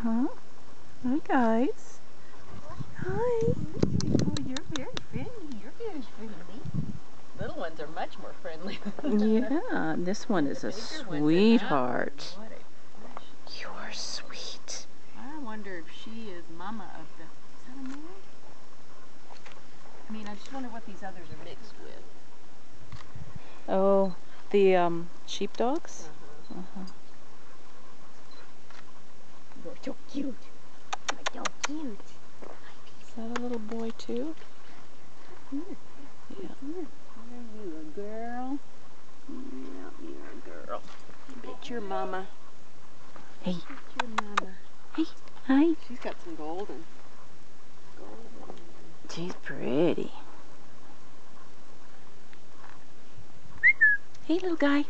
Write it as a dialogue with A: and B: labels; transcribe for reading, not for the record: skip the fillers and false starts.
A: Uh-huh. Hi, guys. Hi.
B: Oh, you're very friendly. You're very friendly. Little ones are much more friendly.
A: Yeah, this one is a sweetheart.
B: What a precious.
A: You're sweet.
B: I wonder if she is mama of the... Is that a male? I mean, I just wonder what these others are mixed with.
A: Oh, the sheepdogs? Uh-huh.
B: You're so cute. You're so cute.
A: Is that a little boy too?
B: Yeah.
A: Yeah.
B: Are you a girl? Yeah, you're a girl. I bet your mama.
A: Hey.
B: I bet your mama.
A: Hey. Hi.
B: She's got some golden.
A: She's pretty. Hey, little guy.